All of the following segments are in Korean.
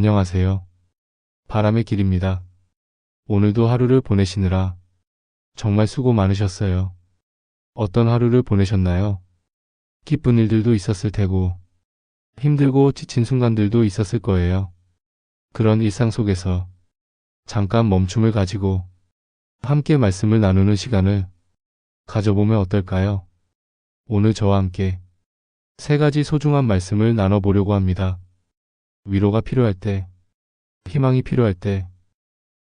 안녕하세요. 바람의 길입니다. 오늘도 하루를 보내시느라 정말 수고 많으셨어요. 어떤 하루를 보내셨나요? 기쁜 일들도 있었을 테고 힘들고 지친 순간들도 있었을 거예요. 그런 일상 속에서 잠깐 멈춤을 가지고 함께 말씀을 나누는 시간을 가져보면 어떨까요? 오늘 저와 함께 세 가지 소중한 말씀을 나눠보려고 합니다. 위로가 필요할 때, 희망이 필요할 때,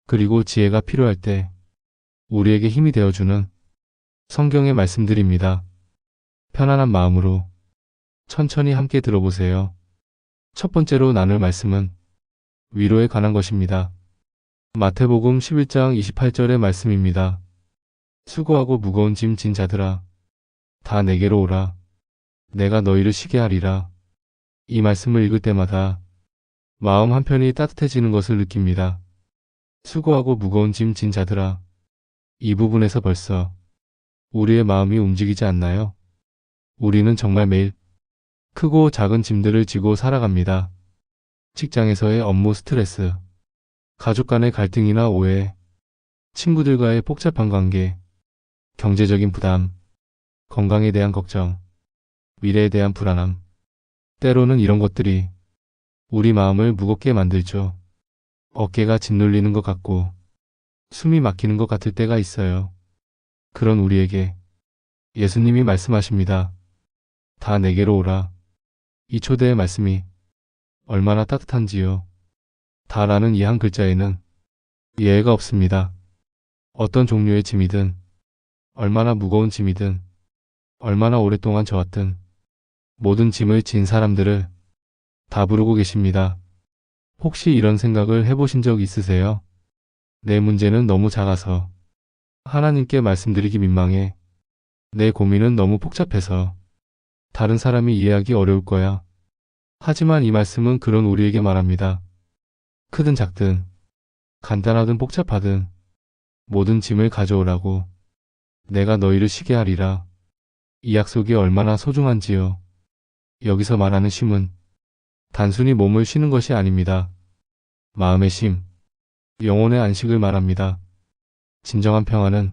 그리고 지혜가 필요할 때 우리에게 힘이 되어주는 성경의 말씀들입니다. 편안한 마음으로 천천히 함께 들어보세요. 첫 번째로 나눌 말씀은 위로에 관한 것입니다. 마태복음 11장 28절의 말씀입니다. 수고하고 무거운 짐 진 자들아, 다 내게로 오라. 내가 너희를 쉬게 하리라. 이 말씀을 읽을 때마다 마음 한편이 따뜻해지는 것을 느낍니다. 수고하고 무거운 짐 진 자들아. 이 부분에서 벌써 우리의 마음이 움직이지 않나요? 우리는 정말 매일 크고 작은 짐들을 지고 살아갑니다. 직장에서의 업무 스트레스, 가족 간의 갈등이나 오해, 친구들과의 복잡한 관계, 경제적인 부담, 건강에 대한 걱정, 미래에 대한 불안함. 때로는 이런 것들이 우리 마음을 무겁게 만들죠. 어깨가 짓눌리는 것 같고 숨이 막히는 것 같을 때가 있어요. 그런 우리에게 예수님이 말씀하십니다. 다 내게로 오라. 이 초대의 말씀이 얼마나 따뜻한지요. 다라는 이 한 글자에는 예외가 없습니다. 어떤 종류의 짐이든, 얼마나 무거운 짐이든, 얼마나 오랫동안 져왔든 모든 짐을 진 사람들을 다 부르고 계십니다. 혹시 이런 생각을 해보신 적 있으세요? 내 문제는 너무 작아서 하나님께 말씀드리기 민망해. 내 고민은 너무 복잡해서 다른 사람이 이해하기 어려울 거야. 하지만 이 말씀은 그런 우리에게 말합니다. 크든 작든, 간단하든 복잡하든 모든 짐을 가져오라고. 내가 너희를 쉬게 하리라. 이 약속이 얼마나 소중한지요. 여기서 말하는 쉼은 단순히 몸을 쉬는 것이 아닙니다. 마음의 쉼, 영혼의 안식을 말합니다. 진정한 평화는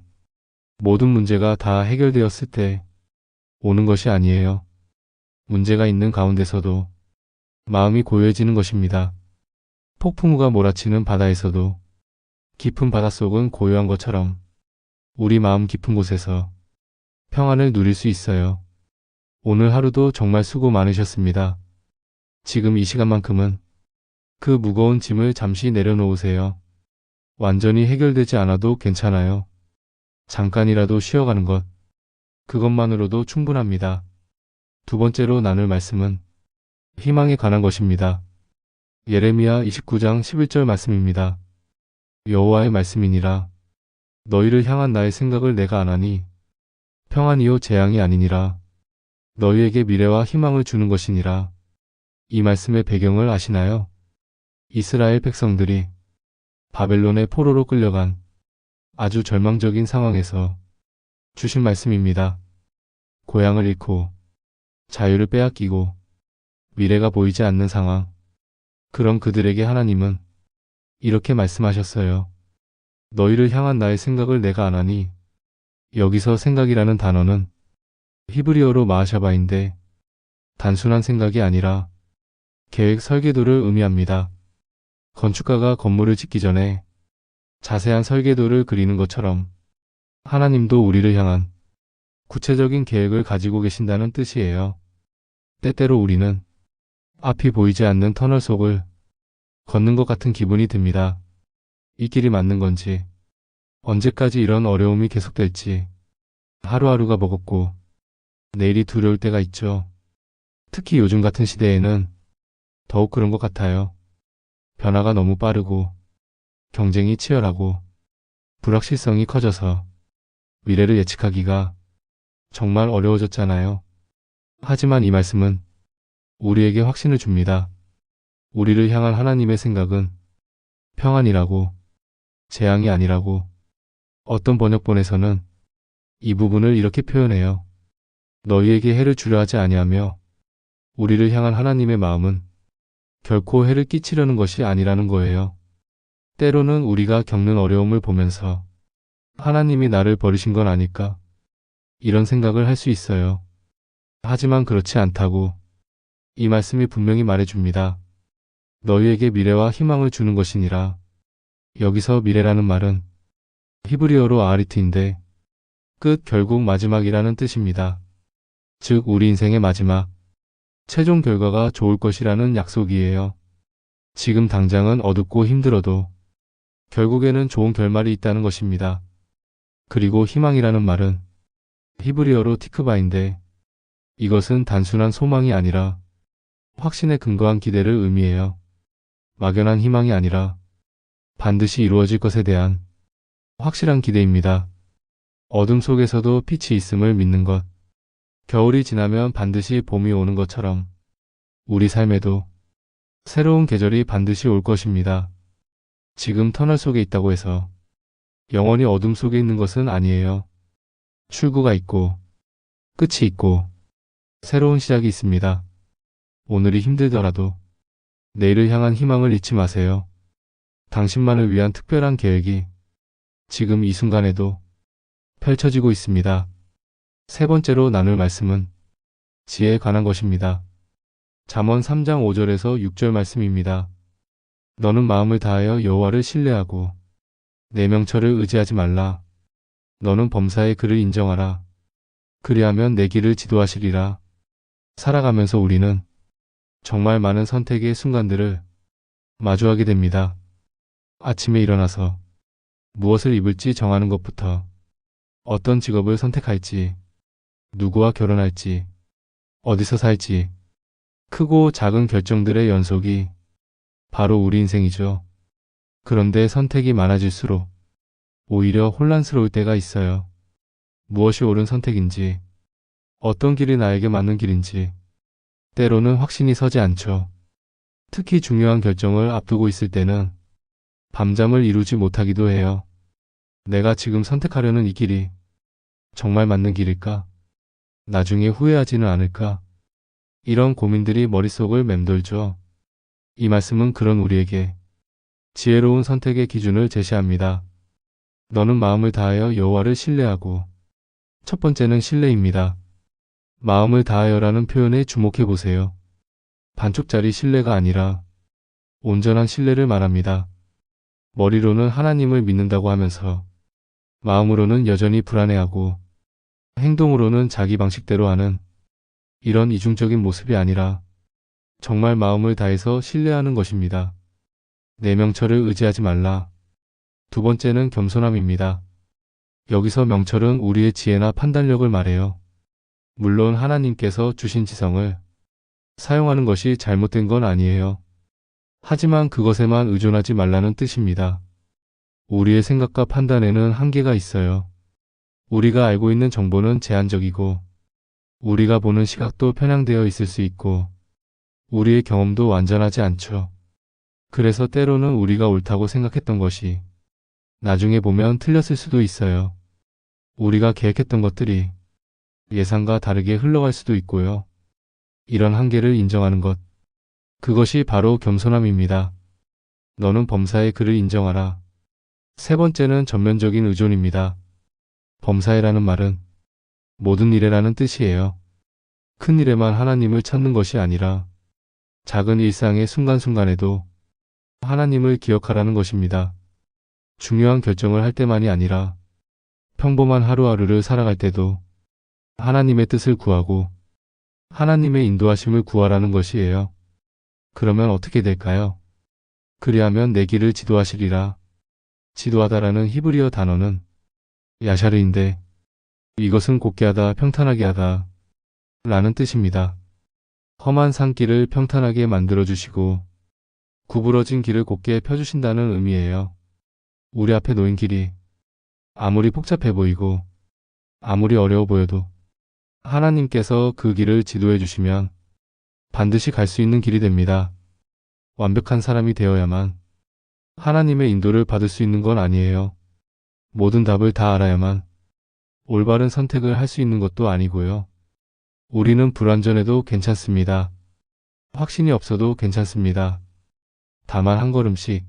모든 문제가 다 해결되었을 때 오는 것이 아니에요. 문제가 있는 가운데서도 마음이 고요해지는 것입니다. 폭풍우가 몰아치는 바다에서도 깊은 바닷속은 고요한 것처럼 우리 마음 깊은 곳에서 평안을 누릴 수 있어요. 오늘 하루도 정말 수고 많으셨습니다. 지금 이 시간만큼은 그 무거운 짐을 잠시 내려놓으세요. 완전히 해결되지 않아도 괜찮아요. 잠깐이라도 쉬어가는 것, 그것만으로도 충분합니다. 두 번째로 나눌 말씀은 희망에 관한 것입니다. 예레미야 29장 11절 말씀입니다. 여호와의 말씀이니라. 너희를 향한 나의 생각을 내가 아나니 평안이요 재앙이 아니니라. 너희에게 미래와 희망을 주는 것이니라. 이 말씀의 배경을 아시나요? 이스라엘 백성들이 바벨론의 포로로 끌려간 아주 절망적인 상황에서 주신 말씀입니다. 고향을 잃고 자유를 빼앗기고 미래가 보이지 않는 상황. 그런 그들에게 하나님은 이렇게 말씀하셨어요. 너희를 향한 나의 생각을 내가 아나니. 여기서 생각이라는 단어는 히브리어로 마하샤바인데 단순한 생각이 아니라 계획 설계도를 의미합니다. 건축가가 건물을 짓기 전에 자세한 설계도를 그리는 것처럼 하나님도 우리를 향한 구체적인 계획을 가지고 계신다는 뜻이에요. 때때로 우리는 앞이 보이지 않는 터널 속을 걷는 것 같은 기분이 듭니다. 이 길이 맞는 건지, 언제까지 이런 어려움이 계속될지, 하루하루가 버겁고 내일이 두려울 때가 있죠. 특히 요즘 같은 시대에는 더욱 그런 것 같아요. 변화가 너무 빠르고 경쟁이 치열하고 불확실성이 커져서 미래를 예측하기가 정말 어려워졌잖아요. 하지만 이 말씀은 우리에게 확신을 줍니다. 우리를 향한 하나님의 생각은 평안이라고, 재앙이 아니라고. 어떤 번역본에서는 이 부분을 이렇게 표현해요. 너희에게 해를 주려 하지 아니하며 우리를 향한 하나님의 마음은 결코 해를 끼치려는 것이 아니라는 거예요. 때로는 우리가 겪는 어려움을 보면서 하나님이 나를 버리신 건 아닐까? 이런 생각을 할 수 있어요. 하지만 그렇지 않다고 이 말씀이 분명히 말해줍니다. 너희에게 미래와 희망을 주는 것이니라. 여기서 미래라는 말은 히브리어로 아리트인데 끝 결국 마지막이라는 뜻입니다. 즉 우리 인생의 마지막, 최종 결과가 좋을 것이라는 약속이에요. 지금 당장은 어둡고 힘들어도 결국에는 좋은 결말이 있다는 것입니다. 그리고 희망이라는 말은 히브리어로 티크바인데 이것은 단순한 소망이 아니라 확신에 근거한 기대를 의미해요. 막연한 희망이 아니라 반드시 이루어질 것에 대한 확실한 기대입니다. 어둠 속에서도 빛이 있음을 믿는 것. 겨울이 지나면 반드시 봄이 오는 것처럼 우리 삶에도 새로운 계절이 반드시 올 것입니다. 지금 터널 속에 있다고 해서 영원히 어둠 속에 있는 것은 아니에요. 출구가 있고 끝이 있고 새로운 시작이 있습니다. 오늘이 힘들더라도 내일을 향한 희망을 잊지 마세요. 당신만을 위한 특별한 계획이 지금 이 순간에도 펼쳐지고 있습니다. 세 번째로 나눌 말씀은 지혜에 관한 것입니다. 잠언 3장 5절에서 6절 말씀입니다. 너는 마음을 다하여 여호와를 신뢰하고 내 명철을 의지하지 말라. 너는 범사의 그를 인정하라. 그리하면 내 길을 지도하시리라. 살아가면서 우리는 정말 많은 선택의 순간들을 마주하게 됩니다. 아침에 일어나서 무엇을 입을지 정하는 것부터 어떤 직업을 선택할지, 누구와 결혼할지, 어디서 살지, 크고 작은 결정들의 연속이 바로 우리 인생이죠. 그런데 선택이 많아질수록 오히려 혼란스러울 때가 있어요. 무엇이 옳은 선택인지, 어떤 길이 나에게 맞는 길인지, 때로는 확신이 서지 않죠. 특히 중요한 결정을 앞두고 있을 때는 밤잠을 이루지 못하기도 해요. 내가 지금 선택하려는 이 길이 정말 맞는 길일까? 나중에 후회하지는 않을까? 이런 고민들이 머릿속을 맴돌죠. 이 말씀은 그런 우리에게 지혜로운 선택의 기준을 제시합니다. 너는 마음을 다하여 여호와를 신뢰하고. 첫 번째는 신뢰입니다. 마음을 다하여라는 표현에 주목해 보세요. 반쪽짜리 신뢰가 아니라 온전한 신뢰를 말합니다. 머리로는 하나님을 믿는다고 하면서 마음으로는 여전히 불안해하고 행동으로는 자기 방식대로 하는 이런 이중적인 모습이 아니라 정말 마음을 다해서 신뢰하는 것입니다. 내 명철을 의지하지 말라. 두 번째는 겸손함입니다. 여기서 명철은 우리의 지혜나 판단력을 말해요. 물론 하나님께서 주신 지성을 사용하는 것이 잘못된 건 아니에요. 하지만 그것에만 의존하지 말라는 뜻입니다. 우리의 생각과 판단에는 한계가 있어요. 우리가 알고 있는 정보는 제한적이고 우리가 보는 시각도 편향되어 있을 수 있고 우리의 경험도 완전하지 않죠. 그래서 때로는 우리가 옳다고 생각했던 것이 나중에 보면 틀렸을 수도 있어요. 우리가 계획했던 것들이 예상과 다르게 흘러갈 수도 있고요. 이런 한계를 인정하는 것, 그것이 바로 겸손함입니다. 너는 범사의 그를 인정하라. 세 번째는 전면적인 의존입니다. 범사에라는 말은 모든 일에라는 뜻이에요. 큰 일에만 하나님을 찾는 것이 아니라 작은 일상의 순간순간에도 하나님을 기억하라는 것입니다. 중요한 결정을 할 때만이 아니라 평범한 하루하루를 살아갈 때도 하나님의 뜻을 구하고 하나님의 인도하심을 구하라는 것이에요. 그러면 어떻게 될까요? 그리하면 내 길을 지도하시리라. 지도하다라는 히브리어 단어는 야샤르인데 이것은 곧게 하다, 평탄하게 하다 라는 뜻입니다. 험한 산길을 평탄하게 만들어주시고 구부러진 길을 곧게 펴주신다는 의미예요. 우리 앞에 놓인 길이 아무리 복잡해 보이고 아무리 어려워 보여도 하나님께서 그 길을 지도해 주시면 반드시 갈 수 있는 길이 됩니다. 완벽한 사람이 되어야만 하나님의 인도를 받을 수 있는 건 아니에요. 모든 답을 다 알아야만 올바른 선택을 할 수 있는 것도 아니고요. 우리는 불완전해도 괜찮습니다. 확신이 없어도 괜찮습니다. 다만 한 걸음씩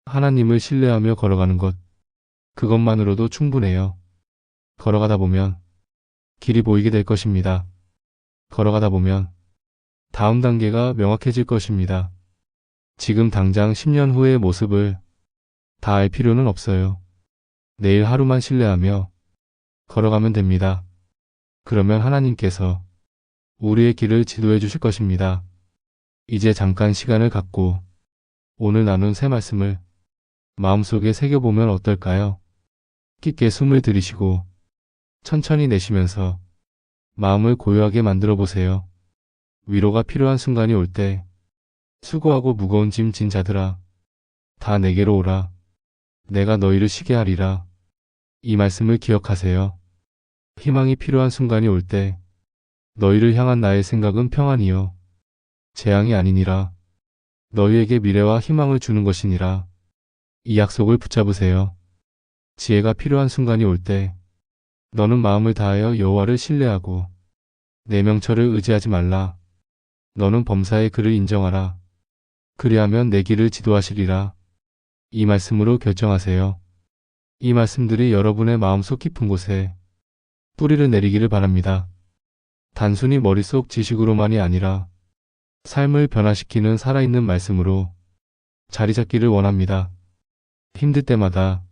하나님을 신뢰하며 걸어가는 것, 그것만으로도 충분해요. 걸어가다 보면 길이 보이게 될 것입니다. 걸어가다 보면 다음 단계가 명확해질 것입니다. 지금 당장 10년 후의 모습을 다 알 필요는 없어요. 내일 하루만 신뢰하며 걸어가면 됩니다. 그러면 하나님께서 우리의 길을 지도해 주실 것입니다. 이제 잠깐 시간을 갖고 오늘 나눈 새 말씀을 마음속에 새겨보면 어떨까요? 깊게 숨을 들이쉬고 천천히 내쉬면서 마음을 고요하게 만들어 보세요. 위로가 필요한 순간이 올 때 수고하고 무거운 짐 진 자들아 다 내게로 오라. 내가 너희를 쉬게 하리라. 이 말씀을 기억하세요. 희망이 필요한 순간이 올 때 너희를 향한 나의 생각은 평안이요 재앙이 아니니라. 너희에게 미래와 희망을 주는 것이니라. 이 약속을 붙잡으세요. 지혜가 필요한 순간이 올 때 너는 마음을 다하여 여호와를 신뢰하고 내 명철을 의지하지 말라. 너는 범사의 그를 인정하라. 그리하면 내 길을 지도하시리라. 이 말씀으로 결정하세요. 이 말씀들이 여러분의 마음속 깊은 곳에 뿌리를 내리기를 바랍니다. 단순히 머릿속 지식으로만이 아니라 삶을 변화시키는 살아있는 말씀으로 자리 잡기를 원합니다. 힘들 때마다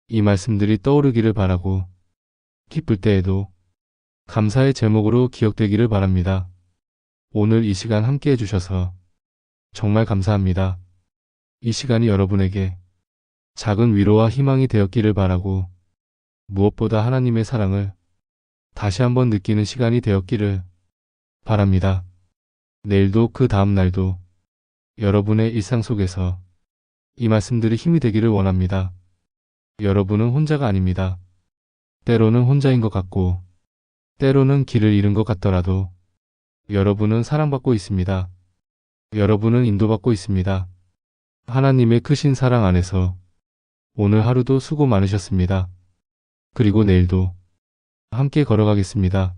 이 말씀들이 떠오르기를 바라고 기쁠 때에도 감사의 제목으로 기억되기를 바랍니다. 오늘 이 시간 함께 해주셔서 정말 감사합니다. 이 시간이 여러분에게 작은 위로와 희망이 되었기를 바라고 무엇보다 하나님의 사랑을 다시 한번 느끼는 시간이 되었기를 바랍니다. 내일도 그 다음 날도 여러분의 일상 속에서 이 말씀들이 힘이 되기를 원합니다. 여러분은 혼자가 아닙니다. 때로는 혼자인 것 같고 때로는 길을 잃은 것 같더라도 여러분은 사랑받고 있습니다. 여러분은 인도받고 있습니다. 하나님의 크신 사랑 안에서 오늘 하루도 수고 많으셨습니다. 그리고 내일도 함께 걸어가겠습니다.